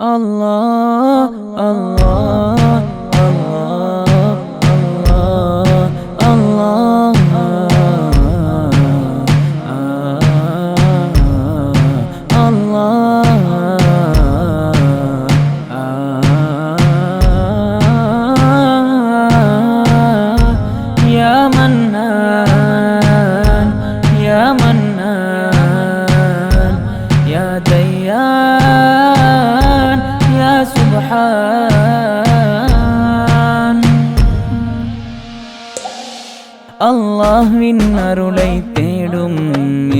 Allah, Allah, Allah, Allah, Allah, Allah, Ya Mannan, Ya Mannan, Ya Dayyan, Ya Subhan. அல்லாஹ்வின் அருளை தேடும்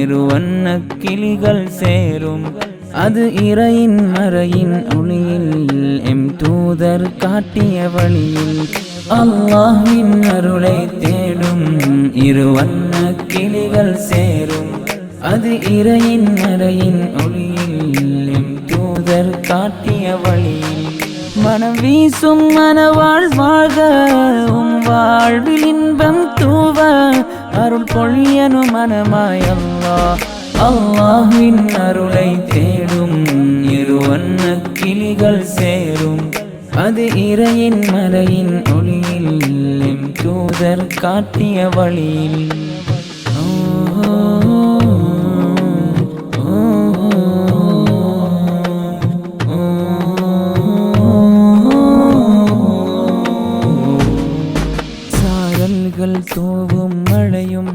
இருவண்ண கிளிகள் சேரும். அது இறையின் மறையின் ஒளியில் எம் தூதர் காட்டிய வழியில். அல்லாஹ்வின் அருளை தேடும் இருவண்ண கிளிகள் சேரும். அது இறையின் மறையின் ஒளியில் எம் தூதர் காட்டிய வழியில். மனம் வீசும் மனவாழ் வாழ்க வாழ்வில் இன்பம் தூவ அருள் பொழியனும் மனமாய் அல்லாஹ். அல்லாஹ்வின் அருளை தேடும் இருவண்ண கிளிகள் சேரும். அது இறையின் மறையின் ஒளியில் எம் தூதர் காட்டிய வழியில். தூவும் மழையும்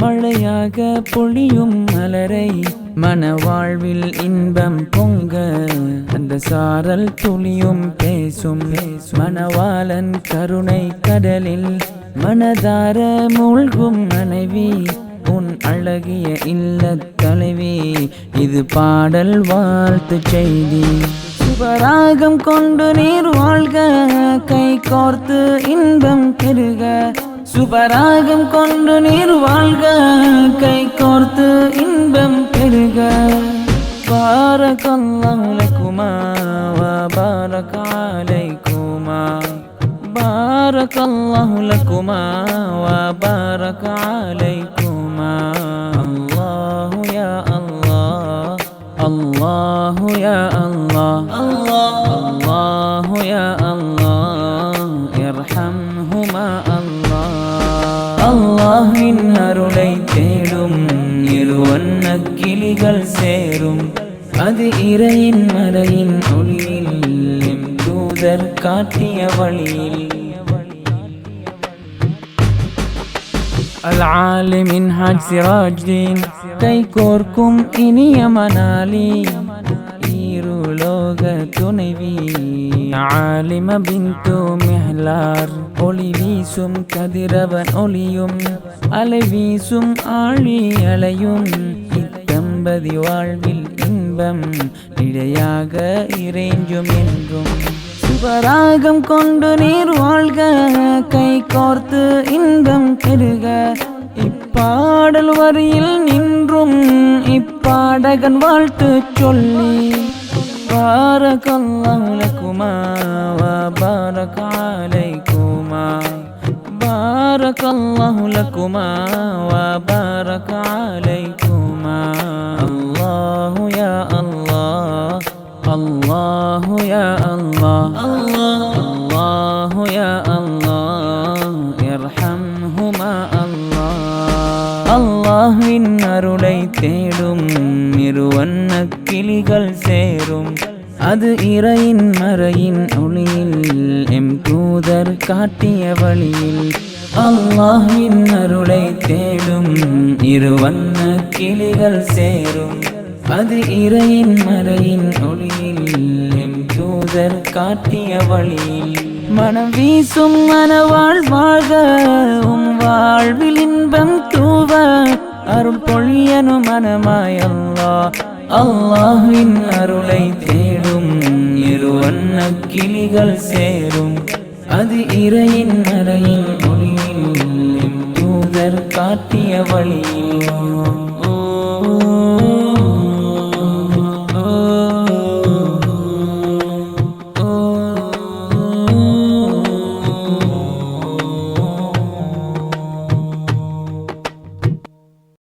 மழையாக பொழியும் மலரை மனவாழ்வில் இன்பம் பொங்க அந்த சாரல் துளியும் பேசும். மணவாளன் கருணை கடலில் மனதார மூழ்கும் மனைவி உன் அழகிய இல்லத் தலைவி. இது பாடல் வாழ்த்து செய்தி. சுபராகம் கொண்டு நீர் வாழ்க கை கோர்த்து இன்பம் பெருக. சுபராகம் கொண்டு நீர் வாழ்க கை கோர்த்து இன்பம் பெருக. பாரக்கல்லாஹு லக்குமா வ பாரக அலைக்குமா. பாரக்கல்லாஹு லக்குமா வ பாரக அலைக்குமா. அல்லாஹு யா அல்லாஹ், அல்லாஹு யா அல்லாஹ், அல்லாஹு யா அல்லாஹ் யர்ஹம்ஹுமா அல்லாஹ். அல்லாஹ்வின் அருளை தேடும் இருவண்ண கிளிகள் சேரும். அது இறையின் மறையின் ஒளியில் எம் தூதர் காட்டிய வழியில். அல்-ஆலிமின் ஹாஜ் சிராஜ்தீன் கை கோர்க்கும் இனிய மணாலி ஈருலோக துணைவி. ஆலிம பின்து மிஹ்லார் ஒளி வீசும் கதிரவன் ஒளியும் அலை வீசும் ஆழி அலையும். இத்தம்பதி வாழ்வில் இன்பம் இடையாக இறைஞ்சும் என்றும். சுபராகம் கொண்டு நீர் வாழ்க கை கோர்த்து இன்பம் பெருக. இப்பாடல் வரியில் நின்றும் இப்பாடகன் வாழ்த்து சொல்லி. பாரக்கல்லாஹு லக்குமா வ பாரக அலைக்குமா. பாரக்கல்லாஹு லக்குமா வ பாரக அலைக்குமா. அல்லாஹு யா அல்லாஹ், அல்லாஹு யா அல்லாஹ், அல்லாஹு யா அல்லாஹ் யர்ஹம்ஹுமா அல்லாஹ். அல்லாஹ்வின் அருளை தேடும் இருவண்ண கிளிகள் சேரும். அது இறையின் மறையின் ஒளியில் எம் தூதர் காட்டிய வழியில். அல்லாஹ்வின் அருளை தேடும் இருவண்ண கிளிகள் சேரும். அது இறையின் மறையின் ஒளியில் எம் தூதர் காட்டிய வழியில். மனம் வீசும் மனவாழ் வாழ்க வாழ்வில் இன்பம் தூவ அருள் பொழியனும் மனமாய் அல்லாஹ். அல்லாஹ்வின் அருளை தேடும் இருவண்ண கிளிகள் சேரும். அது இறையின் மறையின் ஒளியில் எம் தூதர் காட்டிய வழியில்.